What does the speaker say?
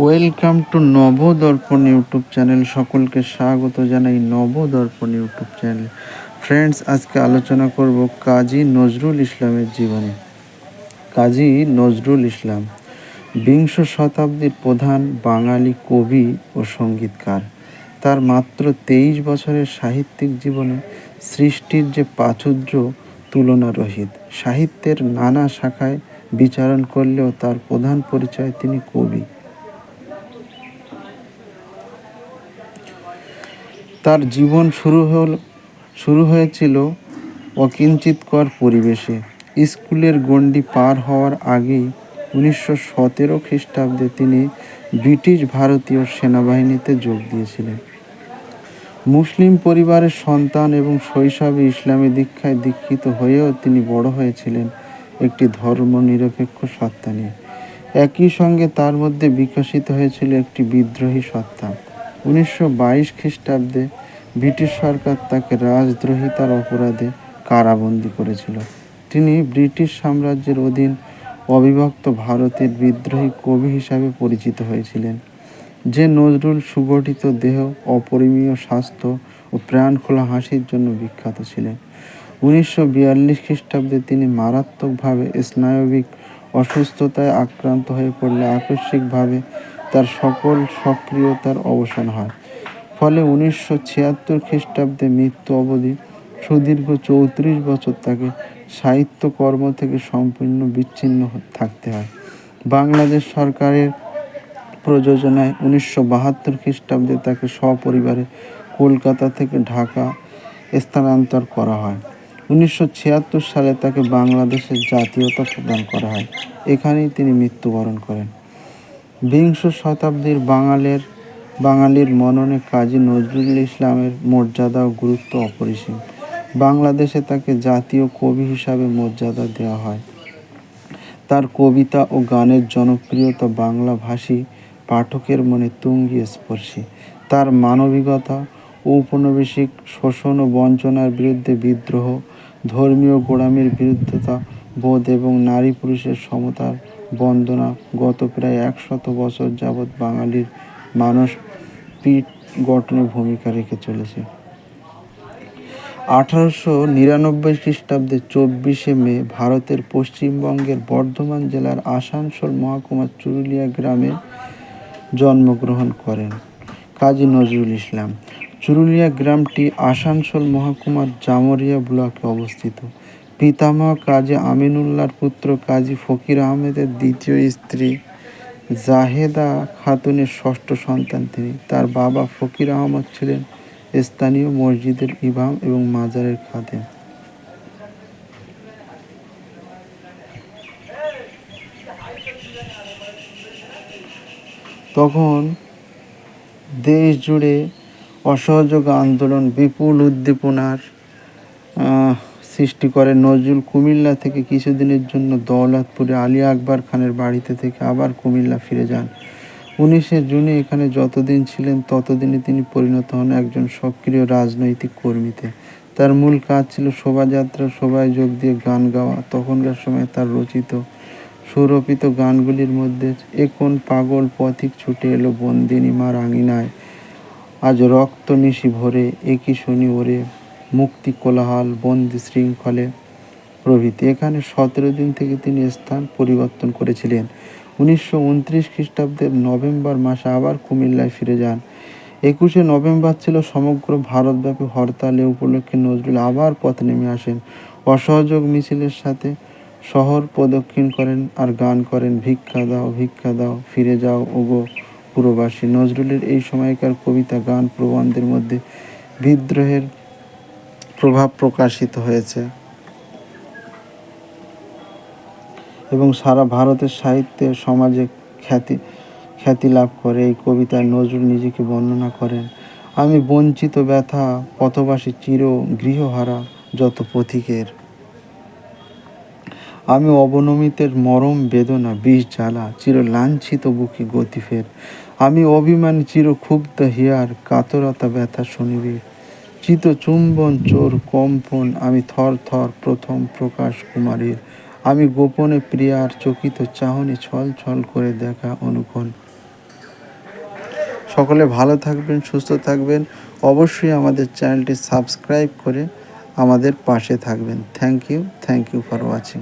Welcome to Nabadarpan YouTube channel. সকলকে স্বাগত জানাই নবদর্পণ ইউটিউব চ্যানেল। ফ্রেন্ডস, আজকে আলোচনা করব কাজী নজরুল ইসলামের জীবনী। কাজী নজরুল ইসলাম বিংশ শতাব্দীর প্রধান বাঙালি কবি ও সঙ্গীতকার। তার মাত্র 23 বছরের সাহিত্যিক জীবনে সৃষ্টির যে প্রাচুর্য তুলনারহিত। সাহিত্যের নানা শাখায় বিচরণ করলেও তার প্রধান পরিচয় তিনি কবি। তার জীবন শুরু হয়েছিল অকিঞ্চিৎকর পরিবেশে। স্কুলের গণ্ডি পার হওয়ার আগেই 1917 খ্রিস্টাব্দে তিনি ব্রিটিশ ভারতীয় সেনাবাহিনীতে যোগ দিয়েছিলেন। মুসলিম পরিবারের সন্তান এবং শৈশবে ইসলামী দীক্ষায় দীক্ষিত হয়েও তিনি বড় হয়েছিলেন একটি ধর্মনিরপেক্ষ সত্তা নিয়ে। একই সঙ্গে তার মধ্যে বিকশিত হয়েছিল একটি বিদ্রোহী সত্তা। 1922 খ্রিস্টাব্দে ব্রিটিশ সরকার তাকে রাজদ্রোহিতার অপরাধে কারাবন্দী করেছিল। তিনি ব্রিটিশ সাম্রাজ্যের অধীন অবিভক্ত ভারতের বিদ্রোহী কবি হিসাবে পরিচিত হয়েছিলেন। যে নজরুল সুগঠিত দেহ, অপরিমেয় স্বাস্থ্য ও প্রাণখোলা হাসির জন্য বিখ্যাত ছিলেন। 1942 খ্রিস্টাব্দে তিনি মারাত্মকভাবে স্নায়বিক অসুস্থতায় আক্রান্ত হয়ে পড়লে আকস্মিকভাবে তার সকল সক্রিয়তার অবসান হয়। ফলে 1976 খ্রিস্টাব্দে মৃত্যু অবধি সুদীর্ঘ 34 বছর তাকে সাহিত্যকর্ম থেকে সম্পূর্ণ বিচ্ছিন্ন থাকতে হয়। বাংলাদেশ সরকারের প্রযোজনায় 1972 খ্রিস্টাব্দে তাকে সপরিবারে কলকাতা থেকে ঢাকা স্থানান্তর করা হয়। 1976 সালে তাকে বাংলাদেশের জাতীয়তা প্রদান করা হয়। এখানেই তিনি মৃত্যুবরণ করেন। বিংশ শতাব্দীর বাঙালির মননে কাজী নজরুল ইসলামের মর্যাদা ও গুরুত্ব অপরিসীম। বাংলাদেশে তাকে জাতীয় কবি হিসাবে মর্যাদা দেওয়া হয়। তার কবিতা ও গানের জনপ্রিয়তা বাংলাভাষী পাঠকের মনে তুঙ্গি স্পর্শী। তার মানবিকতা, ঔপনিবেশিক শোষণ ও বঞ্চনার বিরুদ্ধে বিদ্রোহ, ধর্মীয় গোঁড়ামির বিরুদ্ধতা বোধ এবং নারী পুরুষের সমতার বন্দনা গত প্রায় 100 বছর যাবৎ বাঙালির মানস পীঠ গঠনে ভূমিকা রেখে চলেছে। 1899 খ্রিস্টাব্দে 24শে মে ভারতের পশ্চিমবঙ্গের বর্ধমান জেলার আসানসোল মহকুমার চুরুলিয়া গ্রামে জন্মগ্রহণ করেন কাজী নজরুল ইসলাম। চুরুলিয়া গ্রামটি আসানসোল মহকুমার জামুরিয়া ব্লকে অবস্থিত। পিতামহ কাজী আমিনুল্লাহর পুত্র কাজী ফকির আহমেদের দ্বিতীয় স্ত্রী জাহেদা খাতুনের ষষ্ঠ সন্তান তিনি। তার বাবা ফকির আহমদ ছিলেন স্থানীয় মসজিদের ইমাম এবং মাজারের খাদেম। তখন দেশ জুড়ে অসহযোগ আন্দোলন বিপুল উদ্দীপনার সৃষ্টি করে। নজরুল কুমিল্লা থেকে কিছুদিনের জন্য দৌলতপুরে আলী আকবর খানের বাড়িতে থেকে আবার কুমিল্লা ফিরে যান। 19শে জুনে এখানে যতদিন ছিলেন ততদিনে তিনি পরিণত হন একজন সক্রিয় রাজনৈতিক কর্মীতে। তার মূল কাজ ছিল শোভাযাত্রা, সভায় যোগ দিয়ে গান গাওয়া। তখনকার সময় তার রচিত সুরপিত গানগুলির মধ্যে এ কোন পাগল পথিক ছুটে এলো বন্দিনী মার আঙিনায়, আজ রক্ত নিশি ভরে, একই শুনি ওরে, মুক্তি কোলাহল, বন্দি শৃঙ্খলে প্রভৃতি। এখানে 17 দিন থেকে তিনি স্থান পরিবর্তন করেছিলেন। 1929 খ্রিস্টাব্দের নভেম্বর মাসে আবার কুমিল্লায় ফিরে যান। 21শে নভেম্বর ছিল সমগ্র ভারতব্যাপী হরতাল। এ উপলক্ষে নজরুল আবার পথে নেমে আসেন। অসহযোগ মিছিলের সাথে শহর প্রদক্ষিণ করেন আর গান করেন, ভিক্ষা দাও ভিক্ষা দাও, ফিরে যাও ওগো পুরবাসী। নজরুলের এই সময়কার কবিতা, গান, প্রবন্ধের মধ্যে বিদ্রোহের প্রভাব প্রকাশিত হয়েছে এবং সারা ভারতের সাহিত্যে সমাজে খ্যাতি লাভ করে। এই কবিতায় নজরুল নিজেকে বর্ণনা করেন: আমি বঞ্চিত ব্যথা পথবাসী চির গৃহহারা যত পথিকের, আমি অবনমিতের মরম বেদনা বিষ জ্বালা চির লাঞ্ছিত বুকে গতিফের, আমি অভিমানী চির ক্ষুব্ধ হিয়ার কাতরতা ব্যথা শুনিবে, চিত চুম্বন চোর কম্পন আমি থর থর প্রথম প্রকাশ কুমারীর, আমি গোপনে প্রিয়ার চকিত চাহনি ছল ছল করে দেখা অনুক্ষণ। সকলে ভালো থাকবেন, সুস্থ থাকবেন। অবশ্যই আমাদের চ্যানেলটি সাবস্ক্রাইব করে আমাদের পাশে থাকবেন। Thank you for watching.